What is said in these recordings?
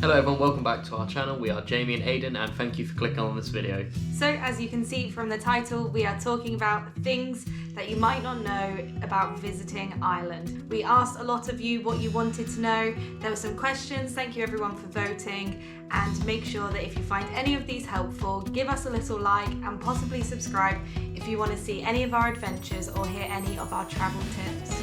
Hello everyone, welcome back to our channel. We are Jamie and Aidan, and thank you for clicking on this video. So as you can see from the title, we are talking about things that you might not know about visiting Ireland. We asked a lot of you what you wanted to know. There were some questions, thank you everyone for voting, and make sure that if you find any of these helpful, give us a little like and possibly subscribe if you want to see any of our adventures or hear any of our travel tips.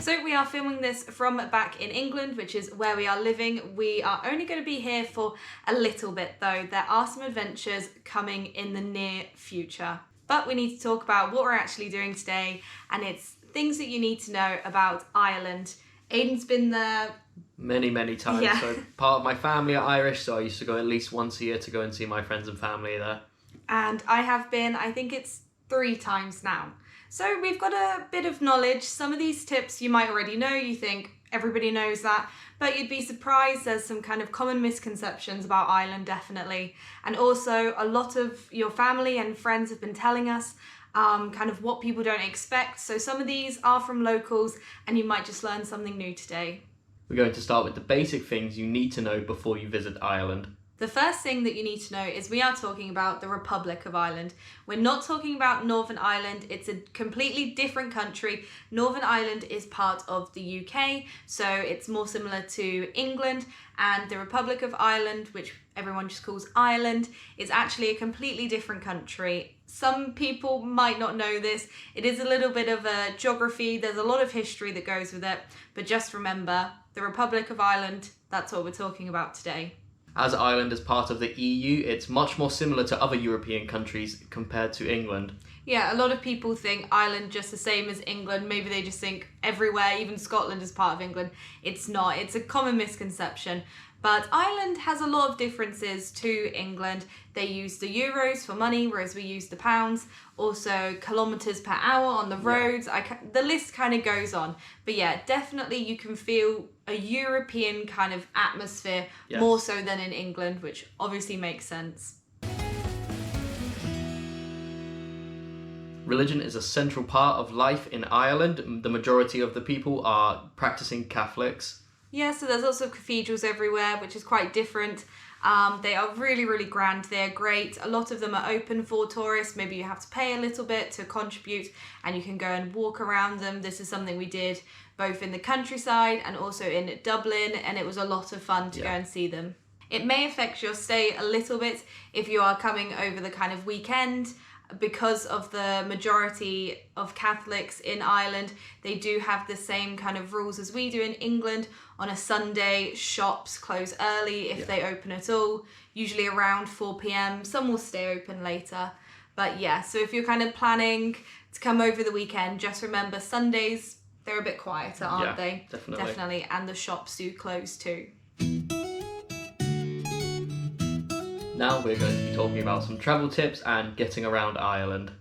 So we are filming this from back in England, which is where we are living. We are only going to be here for a little bit though. There are some adventures coming in the near future. But we need to talk about what we're actually doing today, and it's things that you need to know about Ireland. Aidan's been there Many times. Yeah. So part of my family are Irish, so I used to go at least once a year to go and see my friends and family there. And I have been, I think it's 3 times now. So we've got a bit of knowledge. Some of these tips you might already know, you think everybody knows that, but you'd be surprised there's some kind of common misconceptions about Ireland, definitely. And also a lot of your family and friends have been telling us kind of what people don't expect. So some of these are from locals and you might just learn something new today. We're going to start with the basic things you need to know before you visit Ireland. The first thing that you need to know is we are talking about the Republic of Ireland. We're not talking about Northern Ireland. It's a completely different country. Northern Ireland is part of the UK, so it's more similar to England, and the Republic of Ireland, which everyone just calls Ireland, is actually a completely different country. Some people might not know this. It is a little bit of a geography. There's a lot of history that goes with it, but just remember, the Republic of Ireland, that's what we're talking about today. As Ireland is part of the EU, it's much more similar to other European countries compared to England. Yeah, a lot of people think Ireland just the same as England. Maybe they just think everywhere, even Scotland is part of England. It's not. It's a common misconception. But Ireland has a lot of differences to England. They use the euros for money, whereas we use the pounds. Also, kilometres per hour on the roads. The list kind of goes on. But yeah, definitely you can feel a European kind of atmosphere, Yes. more so than in England, which obviously makes sense. Religion is a central part of life in Ireland. The majority of the people are practicing Catholics. Yeah, so there's lots of cathedrals everywhere, which is quite different. They are really grand. They're great. A lot of them are open for tourists. Maybe you have to pay a little bit to contribute and you can go and walk around them. This is something we did both in the countryside and also in Dublin, and it was a lot of fun to go and see them. It may affect your stay a little bit if you are coming over the kind of weekend. Because of the majority of Catholics in Ireland, they do have the same kind of rules as we do in England. On a Sunday, shops close early if they open at all, usually around 4 p.m. Some will stay open later. But yeah, so if you're kind of planning to come over the weekend, just remember Sundays, they're a bit quieter, aren't they? Definitely. And the shops do close too. Now we're going to be talking about some travel tips and getting around Ireland.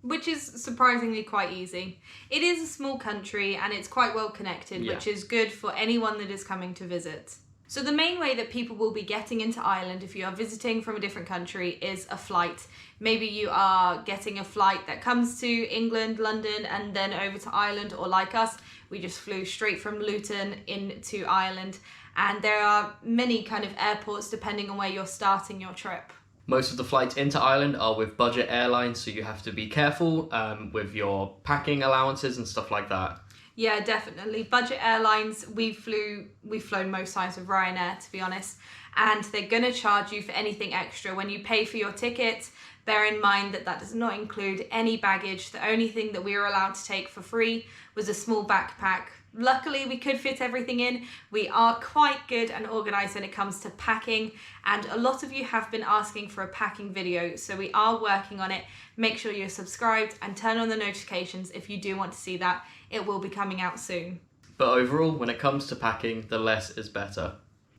Which is surprisingly quite easy. It is a small country and it's quite well connected, which is good for anyone that is coming to visit. So the main way that people will be getting into Ireland if you are visiting from a different country is a flight. Maybe you are getting a flight that comes to England, London, and then over to Ireland, or like us, we just flew straight from Luton into Ireland. And there are many kind of airports depending on where you're starting your trip. Most of the flights into Ireland are with budget airlines, so you have to be careful with your packing allowances and stuff like that. Yeah, definitely. Budget airlines, we've flown most times with Ryanair, to be honest, and they're going to charge you for anything extra. When you pay for your ticket, bear in mind that that does not include any baggage. The only thing that we were allowed to take for free was a small backpack. Luckily, we could fit everything in. We are quite good and organised when it comes to packing, and a lot of you have been asking for a packing video, so we are working on it. Make sure you're subscribed and turn on the notifications if you do want to see that. It will be coming out soon. But overall, when it comes to packing, the less is better.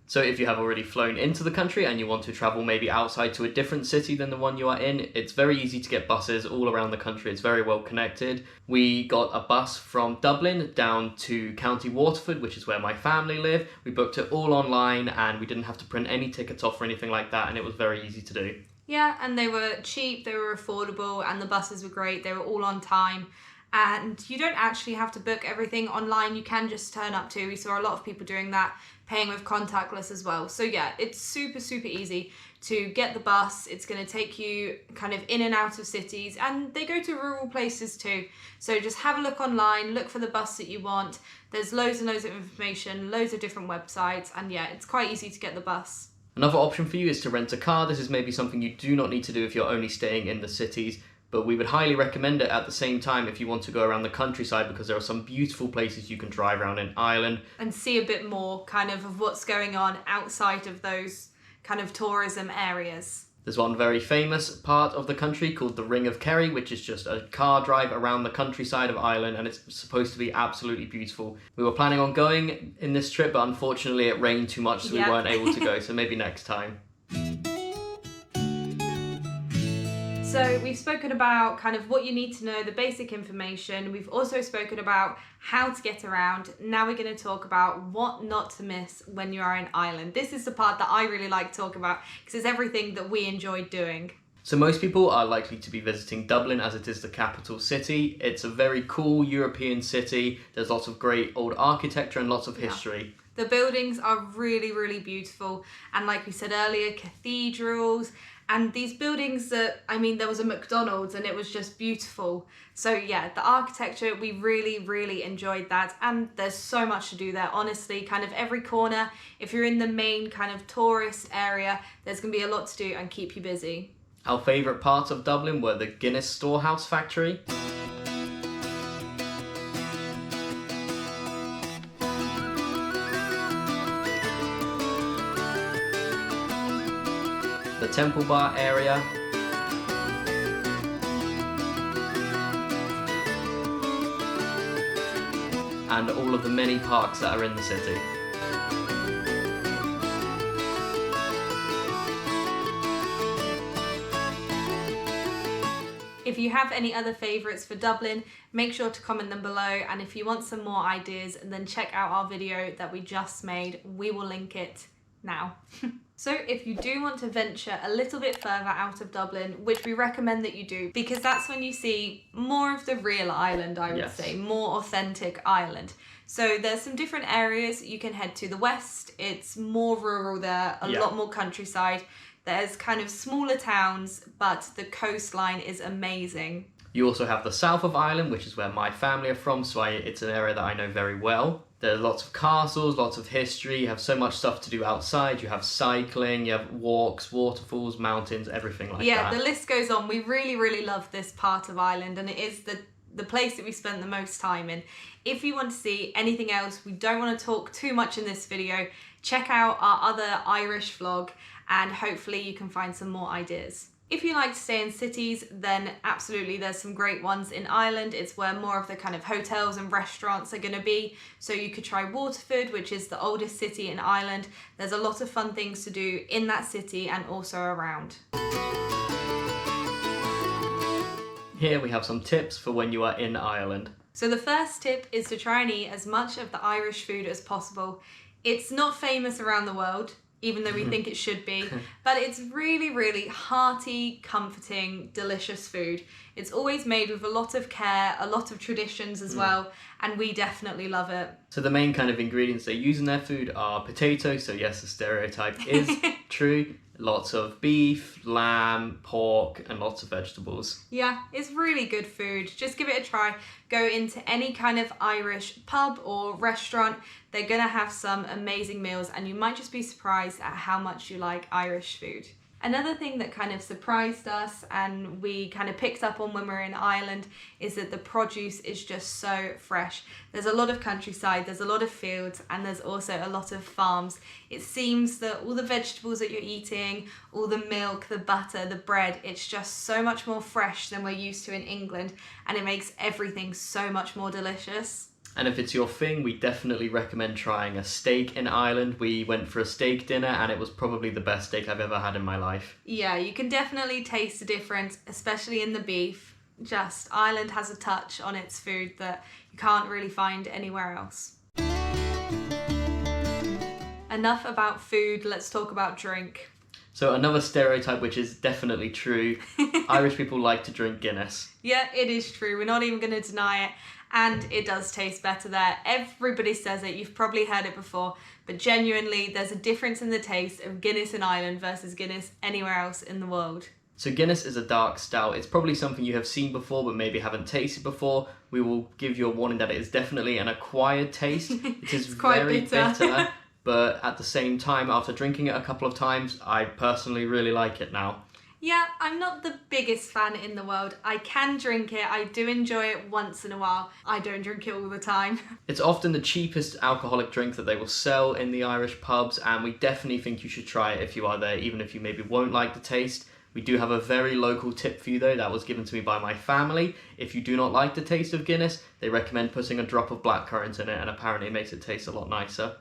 So if you have already flown into the country and you want to travel maybe outside to a different city than the one you are in, it's very easy to get buses all around the country. It's very well connected. We got a bus from Dublin down to County Waterford, which is where my family live. We booked it all online and we didn't have to print any tickets off or anything like that, and it was very easy to do. Yeah, and they were cheap, they were affordable, and the buses were great. They were all on time. and you don't actually have to book everything online. You can just turn up too. We saw a lot of people doing that, paying with contactless as well. So yeah, it's super easy to get the bus. It's going to take you kind of in and out of cities, and they go to rural places too. So just have a look online, look for the bus that you want. There's loads and loads of information, loads of different websites, and yeah, it's quite easy to get the bus. Another option for you is to rent a car. This is maybe something you do not need to do if you're only staying in the cities, but we would highly recommend it at the same time if you want to go around the countryside, because there are some beautiful places you can drive around in Ireland. And see a bit more kind of what's going on outside of those kind of tourism areas. There's one very famous part of the country called the Ring of Kerry, which is just a car drive around the countryside of Ireland, and it's supposed to be absolutely beautiful. We were planning on going in this trip, but unfortunately it rained too much, so we weren't able to go, so maybe next time. So we've spoken about kind of what you need to know, the basic information. We've also spoken about how to get around. Now we're going to talk about what not to miss when you are in Ireland. This is the part that I really like talking about because it's everything that we enjoyed doing. So most people are likely to be visiting Dublin as it is the capital city. It's a very cool European city. There's lots of great old architecture and lots of history. The buildings are really beautiful. And like we said earlier, cathedrals. And these buildings that, I mean, there was a McDonald's and it was just beautiful. So yeah, the architecture, we really enjoyed that. And there's so much to do there, honestly, kind of every corner. If you're in the main kind of tourist area, there's gonna be a lot to do and keep you busy. Our favourite parts of Dublin were the Guinness Storehouse factory, the Temple Bar area, and all of the many parks that are in the city. If you have any other favourites for Dublin, make sure to comment them below, and if you want some more ideas, then check out our video that we just made. We will link it now. So if you do want to venture a little bit further out of Dublin, which we recommend that you do, because that's when you see more of the real Ireland, I would say, more authentic Ireland. So there's some different areas you can head to. The west, it's more rural there, a lot more countryside. There's kind of smaller towns, but the coastline is amazing. You also have the south of Ireland, which is where my family are from, so it's an area that I know very well. There are lots of castles, lots of history, you have so much stuff to do outside, you have cycling, you have walks, waterfalls, mountains, everything like that. Yeah, the list goes on. We really love this part of Ireland, and it is the place that we spent the most time in. If you want to see anything else, we don't want to talk too much in this video, check out our other Irish vlog, and hopefully you can find some more ideas. If you like to stay in cities, then absolutely there's some great ones in Ireland. It's where more of the kind of hotels and restaurants are going to be. So you could try Waterford, which is the oldest city in Ireland. There's a lot of fun things to do in that city and also around. Here we have some tips for when you are in Ireland. So the first tip is to try and eat as much of the Irish food as possible. It's not famous around the world, even though we think it should be, but it's really hearty, comforting, delicious food. It's always made with a lot of care, a lot of traditions as well, and we definitely love it. So the main kind of ingredients they use in their food are potatoes, so yes, the stereotype is true. Lots of beef, lamb, pork, and lots of vegetables. Yeah, it's really good food. Just give it a try. Go into any kind of Irish pub or restaurant. They're gonna have some amazing meals, and you might just be surprised at how much you like Irish food. Another thing that kind of surprised us and we kind of picked up on when we were in Ireland is that the produce is just so fresh. There's a lot of countryside, there's a lot of fields, and there's also a lot of farms. It seems that all the vegetables that you're eating, all the milk, the butter, the bread, it's just so much more fresh than we're used to in England, and it makes everything so much more delicious. And if it's your thing, we definitely recommend trying a steak in Ireland. We went for a steak dinner and it was probably the best steak I've ever had in my life. Yeah, you can definitely taste the difference, especially in the beef. Just, Ireland has a touch on its food that you can't really find anywhere else. Enough about food, let's talk about drink. So another stereotype which is definitely true, Irish people like to drink Guinness. Yeah, it is true. We're not even going to deny it. And it does taste better there. Everybody says it. You've probably heard it before. But genuinely, there's a difference in the taste of Guinness in Ireland versus Guinness anywhere else in the world. So Guinness is a dark stout. It's probably something you have seen before but maybe haven't tasted before. We will give you a warning that it is definitely an acquired taste. It is very bitter. But at the same time, after drinking it a couple of times, I personally really like it now. Yeah, I'm not the biggest fan in the world. I can drink it. I do enjoy it once in a while. I don't drink it all the time. It's often the cheapest alcoholic drink that they will sell in the Irish pubs, and we definitely think you should try it if you are there, even if you maybe won't like the taste. We do have a very local tip for you though, that was given to me by my family. If you do not like the taste of Guinness, they recommend putting a drop of blackcurrant in it, and apparently it makes it taste a lot nicer.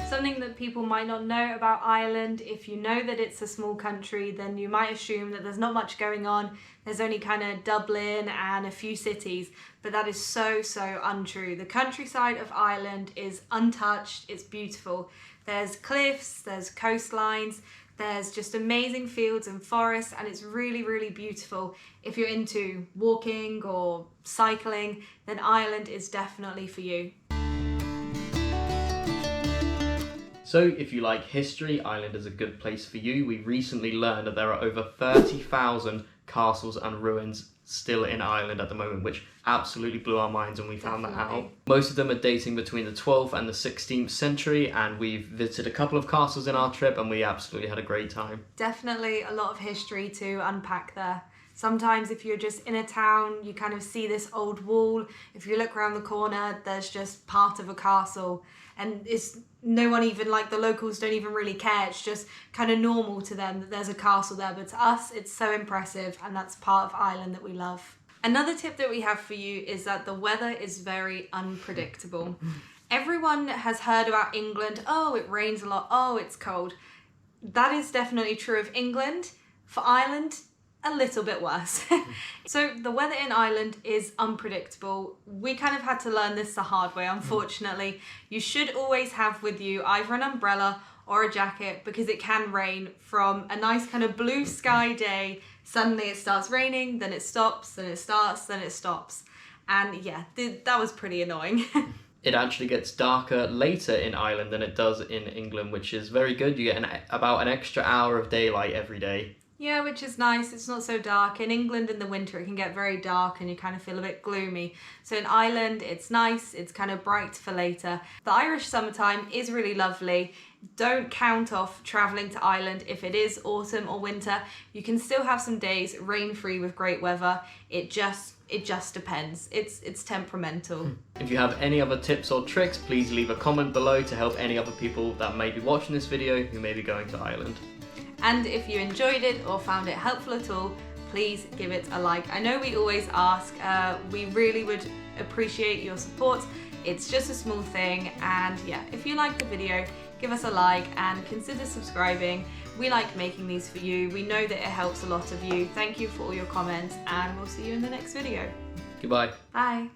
Something that people might not know about Ireland, if you know that it's a small country, then you might assume that there's not much going on. There's only kind of Dublin and a few cities, but that is so untrue. The countryside of Ireland is untouched, it's beautiful. There's cliffs, there's coastlines, there's just amazing fields and forests, and it's really beautiful. If you're into walking or cycling, then Ireland is definitely for you. So if you like history, Ireland is a good place for you. We recently learned that there are over 30,000 castles and ruins still in Ireland at the moment, which absolutely blew our minds when we found that out. Most of them are dating between the 12th and the 16th century, and we've visited a couple of castles in our trip and we absolutely had a great time. Definitely a lot of history to unpack there. Sometimes if you're just in a town, you kind of see this old wall. If you look around the corner, there's just part of a castle. And it's no one even, like the locals don't even really care. It's just kind of normal to them that there's a castle there. But to us, it's so impressive, and that's part of Ireland that we love. Another tip that we have for you is that the weather is very unpredictable. Everyone has heard about England. Oh, it rains a lot. Oh, it's cold. That is definitely true of England. For Ireland, a little bit worse. So the weather in Ireland is unpredictable. We kind of had to learn this the hard way, unfortunately. You should always have with you either an umbrella or a jacket, because it can rain from a nice kind of blue sky day. Suddenly it starts raining, then it stops, then it starts, then it stops. And yeah, that was pretty annoying. It actually gets darker later in Ireland than it does in England, which is very good. You get about an extra hour of daylight every day. Yeah, which is nice. It's not so dark. In England in the winter, it can get very dark and you kind of feel a bit gloomy. So in Ireland, it's nice. It's kind of bright for later. The Irish summertime is really lovely. Don't count off travelling to Ireland if it is autumn or winter. You can still have some days rain-free with great weather. It just depends. It's temperamental. If you have any other tips or tricks, please leave a comment below to help any other people that may be watching this video who may be going to Ireland. And if you enjoyed it or found it helpful at all, please give it a like. I know we always ask, we really would appreciate your support. It's just a small thing, and yeah, if you like the video, give us a like and consider subscribing. We like making these for you. We know that it helps a lot of you. Thank you for all your comments, and we'll see you in the next video. Goodbye. Bye.